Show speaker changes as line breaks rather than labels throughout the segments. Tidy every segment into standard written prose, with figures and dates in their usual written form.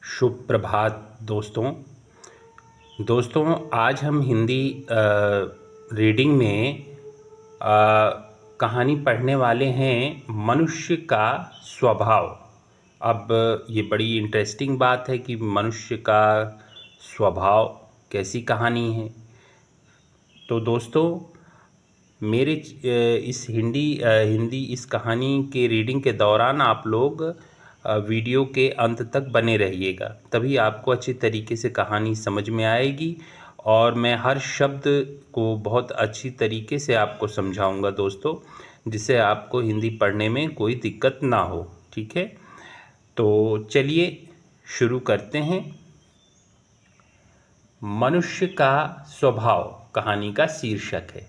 शुभ प्रभात दोस्तों। आज हम हिंदी रीडिंग में कहानी पढ़ने वाले हैं मनुष्य का स्वभाव। अब ये बड़ी इंटरेस्टिंग बात है कि मनुष्य का स्वभाव कैसी कहानी है। तो दोस्तों मेरे इस हिंदी इस कहानी के रीडिंग के दौरान आप लोग वीडियो के अंत तक बने रहिएगा, तभी आपको अच्छी तरीके से कहानी समझ में आएगी और मैं हर शब्द को बहुत अच्छी तरीके से आपको समझाऊंगा दोस्तों, जिससे आपको हिंदी पढ़ने में कोई दिक्कत ना हो। ठीक है, तो चलिए शुरू करते हैं। मनुष्य का स्वभाव कहानी का शीर्षक है।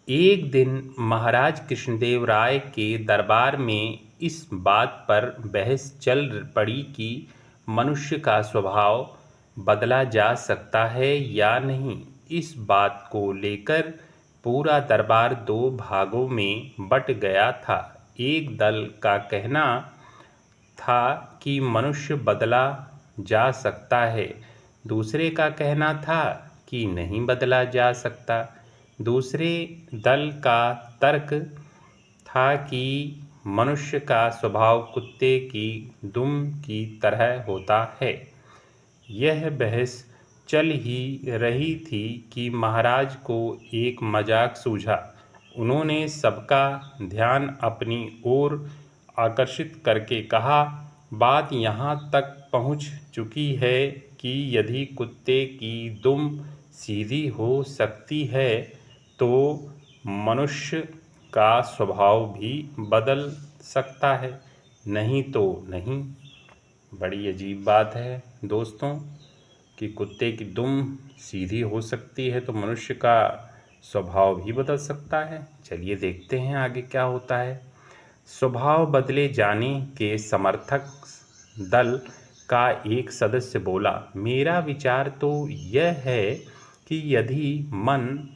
एक दिन महाराज कृष्णदेव राय के दरबार में इस बात पर बहस चल पड़ी कि मनुष्य का स्वभाव बदला जा सकता है या नहीं। इस बात को लेकर पूरा दरबार दो भागों में बट गया था। एक दल का कहना था कि मनुष्य बदला जा सकता है, दूसरे का कहना था कि नहीं बदला जा सकता। दूसरे दल का तर्क था कि मनुष्य का स्वभाव कुत्ते की दुम की तरह होता है। यह बहस चल ही रही थी कि महाराज को एक मजाक सूझा। उन्होंने सबका ध्यान अपनी ओर आकर्षित करके कहा, बात यहाँ तक पहुँच चुकी है कि यदि कुत्ते की दुम सीधी हो सकती है तो मनुष्य का स्वभाव भी बदल सकता है, नहीं तो नहीं। बड़ी अजीब बात है दोस्तों कि कुत्ते की दुम सीधी हो सकती है तो मनुष्य का स्वभाव भी बदल सकता है। चलिए देखते हैं आगे क्या होता है। स्वभाव बदले जाने के समर्थक दल का एक सदस्य बोला, मेरा विचार तो यह है कि यदि मन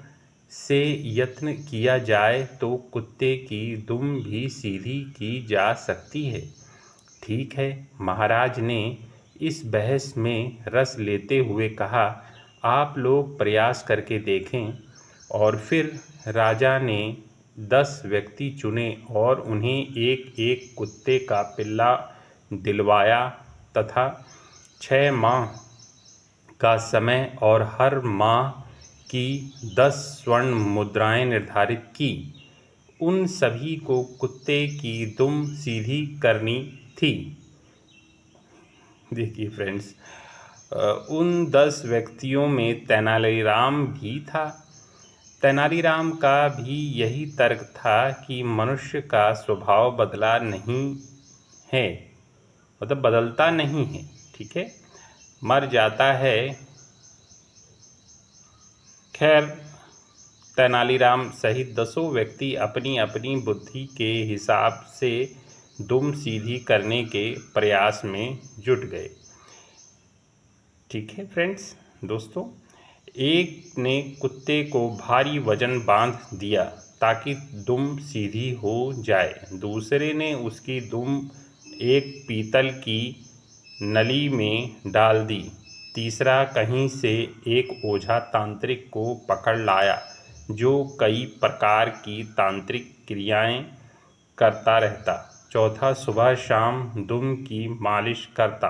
से यत्न किया जाए तो कुत्ते की दुम भी सीधी की जा सकती है। ठीक है, महाराज ने इस बहस में रस लेते हुए कहा, आप लोग प्रयास करके देखें। और फिर राजा ने 10 व्यक्ति चुने और उन्हें एक एक कुत्ते का पिल्ला दिलवाया तथा 6 माह का समय और हर माह की 10 स्वर्ण मुद्राएं निर्धारित की। उन सभी को कुत्ते की दुम सीधी करनी थी। देखिए फ्रेंड्स, उन 10 व्यक्तियों में तेनालीराम भी था। तेनालीराम का भी यही तर्क था कि मनुष्य का स्वभाव बदला नहीं है, मतलब बदलता नहीं है। ठीक है, मर जाता है। खैर, तेनालीराम सहित 10 व्यक्ति अपनी अपनी बुद्धि के हिसाब से दुम सीधी करने के प्रयास में जुट गए। ठीक है फ्रेंड्स, दोस्तों, एक ने कुत्ते को भारी वजन बांध दिया ताकि दुम सीधी हो जाए। दूसरे ने उसकी दुम एक पीतल की नली में डाल दी। तीसरा कहीं से एक ओझा तांत्रिक को पकड़ लाया जो कई प्रकार की तांत्रिक क्रियाएं करता रहता। चौथा सुबह शाम दुम की मालिश करता।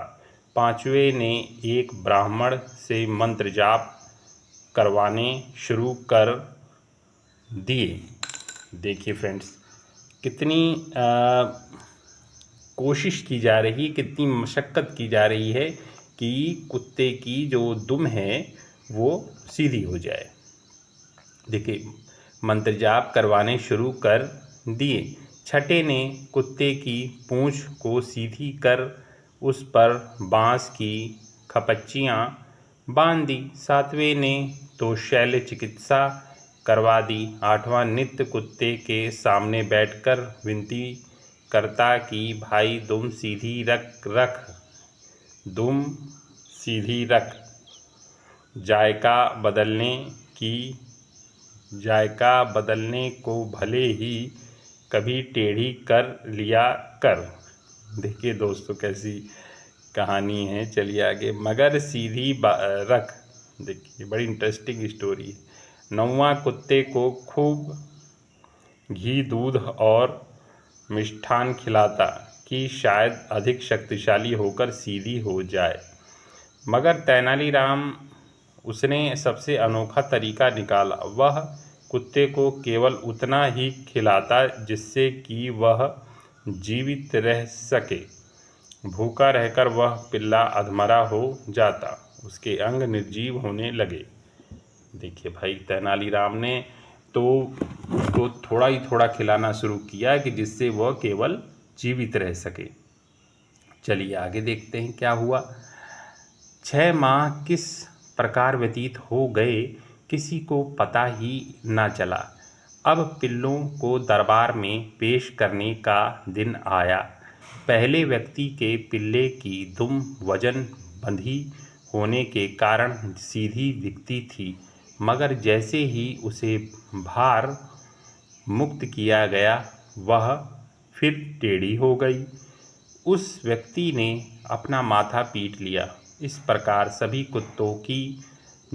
पांचवें ने एक ब्राह्मण से मंत्र जाप करवाने शुरू कर दिए। देखिए फ्रेंड्स, कितनी कोशिश की जा रही, कितनी मशक्क़त की जा रही है कि कुत्ते की जो दुम है वो सीधी हो जाए। देखिए, मंत्र जाप करवाने शुरू कर दिए। छठे ने कुत्ते की पूंछ को सीधी कर उस पर बांस की खपच्चियाँ बांध दी। सातवें ने तो शल्य चिकित्सा करवा दी। आठवां नित्य कुत्ते के सामने बैठकर विनती करता कि भाई दुम सीधी रख, दुम सीधी रख, जायका बदलने को भले ही कभी टेढ़ी कर लिया कर। देखिए दोस्तों, कहानी है। चलिए आगे। मगर सीधी रख। देखिए बड़ी इंटरेस्टिंग स्टोरी है। नौवां कुत्ते को खूब घी दूध और मिष्ठान खिलाता कि शायद अधिक शक्तिशाली होकर सीधी हो जाए। मगर तेनालीराम, उसने सबसे अनोखा तरीका निकाला। वह कुत्ते को केवल उतना ही खिलाता जिससे कि वह जीवित रह सके। भूखा रहकर वह पिल्ला अधमरा हो जाता, उसके अंग निर्जीव होने लगे। देखिए भाई, तेनालीराम ने तो उसको थोड़ा ही थोड़ा खिलाना शुरू किया कि जिससे वह केवल जीवित रह सके। चलिए आगे देखते हैं क्या हुआ। 6 माह किस प्रकार व्यतीत हो गए, किसी को पता ही ना चला। अब पिल्लों को दरबार में पेश करने का दिन आया। पहले व्यक्ति के पिल्ले की दुम वजन बंधी होने के कारण सीधी दिखती थी, मगर जैसे ही उसे भार मुक्त किया गया, वह फिर टेढ़ी हो गई। उस व्यक्ति ने अपना माथा पीट लिया। इस प्रकार सभी कुत्तों की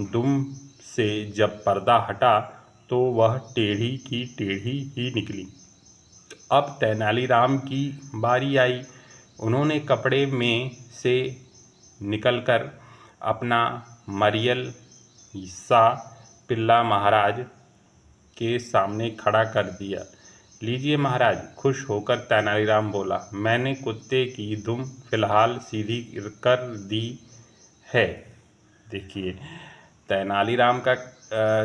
दुम से जब पर्दा हटा तो वह टेढ़ी की टेढ़ी ही निकली। अब तेनालीराम की बारी आई। उन्होंने कपड़े में से निकलकर अपना मरियल सा पिल्ला महाराज के सामने खड़ा कर दिया। लीजिए महाराज। खुश होकर तेनालीराम बोला, मैंने कुत्ते की दुम फिलहाल सीधी कर दी है। देखिए, तेनालीराम का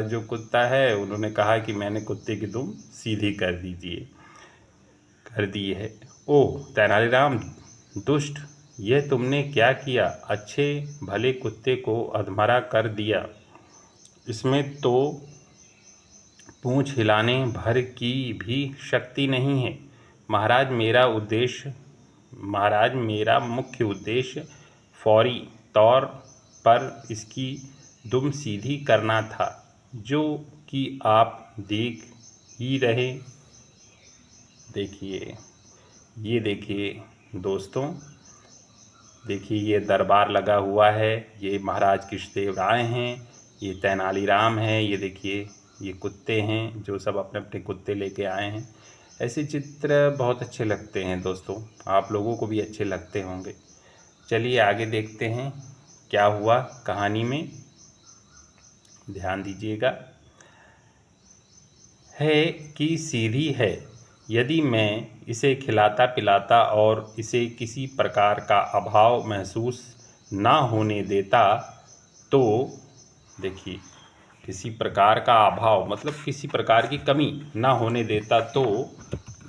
जो कुत्ता है, उन्होंने कहा कि मैंने कुत्ते की दुम सीधी कर दी है। ओह तेनालीराम दुष्ट, यह तुमने क्या किया? अच्छे भले कुत्ते को अधमरा कर दिया। इसमें तो पूँछ हिलाने भर की भी शक्ति नहीं है। महाराज मेरा मुख्य उद्देश्य फौरी तौर पर इसकी दुम सीधी करना था, जो कि आप देख ही रहे। देखिए, ये देखिए दोस्तों, देखिए ये दरबार लगा हुआ है। ये महाराज कृष्णदेव राय हैं, ये तेनालीराम है। ये देखिए, ये कुत्ते हैं जो सब अपने अपने कुत्ते लेके आए हैं। ऐसे चित्र बहुत अच्छे लगते हैं दोस्तों, आप लोगों को भी अच्छे लगते होंगे। चलिए आगे देखते हैं क्या हुआ कहानी में, ध्यान दीजिएगा। है कि सीधी है। यदि मैं इसे खिलाता पिलाता और इसे किसी प्रकार का अभाव महसूस ना होने देता तो, देखिए, किसी प्रकार का अभाव मतलब किसी प्रकार की कमी ना होने देता तो,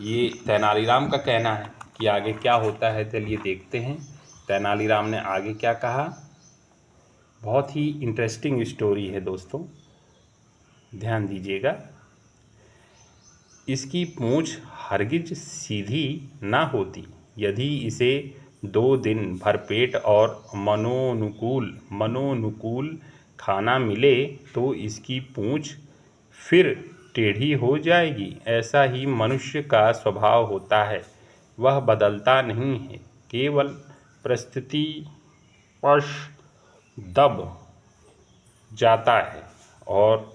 ये तेनालीराम का कहना है कि आगे क्या होता है। चलिए देखते हैं तेनालीराम ने आगे क्या कहा। बहुत ही इंटरेस्टिंग स्टोरी है दोस्तों, ध्यान दीजिएगा। इसकी पूँछ हरगिज सीधी ना होती। यदि इसे 2 दिन भरपेट और मनोनुकूल खाना मिले तो इसकी पूँछ फिर टेढ़ी हो जाएगी। ऐसा ही मनुष्य का स्वभाव होता है, वह बदलता नहीं है, केवल परिस्थितिवश दब जाता है और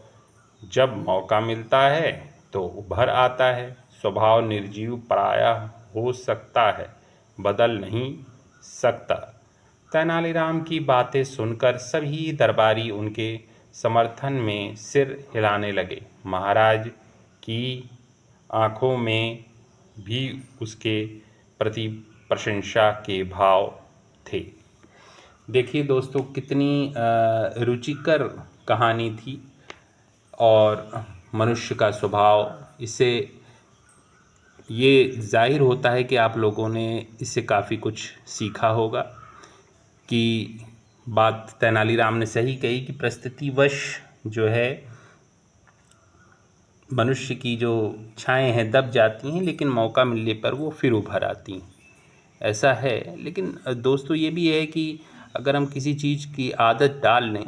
जब मौका मिलता है तो उभर आता है। स्वभाव निर्जीव प्रायः हो सकता है, बदल नहीं सकता। तेनालीराम की बातें सुनकर सभी दरबारी उनके समर्थन में सिर हिलाने लगे। महाराज की आंखों में भी उसके प्रति प्रशंसा के भाव थे। देखिए दोस्तों, कितनी रुचिकर कहानी थी और मनुष्य का स्वभाव, इससे ये जाहिर होता है कि आप लोगों ने इससे काफ़ी कुछ सीखा होगा। कि बात तेनालीराम ने सही कही कि परिस्थितिवश जो है मनुष्य की जो इच्छाएं हैं दब जाती हैं, लेकिन मौका मिलने पर वो फिर उभर आती हैं, ऐसा है। लेकिन दोस्तों ये भी है कि अगर हम किसी चीज़ की आदत डाल लें,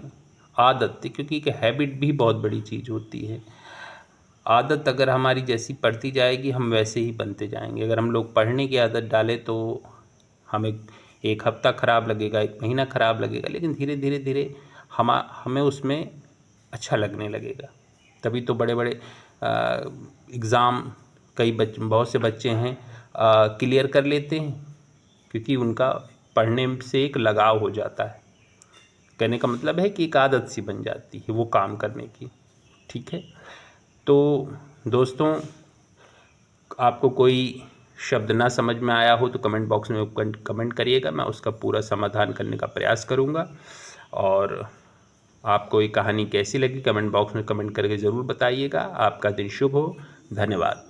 आदत क्योंकि एक हैबिट भी बहुत बड़ी चीज़ होती है। आदत अगर हमारी जैसी पड़ती जाएगी हम वैसे ही बनते जाएंगे। अगर हम लोग पढ़ने की आदत डालें तो हम एक एक हफ्ता ख़राब लगेगा, एक महीना ख़राब लगेगा, लेकिन धीरे धीरे धीरे हमें उसमें अच्छा लगने लगेगा। तभी तो बड़े बड़े एग्ज़ाम बहुत से बच्चे हैं क्लियर कर लेते हैं, क्योंकि उनका पढ़ने से एक लगाव हो जाता है। कहने का मतलब है कि एक आदत सी बन जाती है वो काम करने की। ठीक है, तो दोस्तों, आपको कोई शब्द ना समझ में आया हो तो कमेंट बॉक्स में कमेंट करिएगा, मैं उसका पूरा समाधान करने का प्रयास करूँगा। और आपको ये कहानी कैसी लगी कमेंट बॉक्स में कमेंट करके ज़रूर बताइएगा। आपका दिन शुभ हो। धन्यवाद।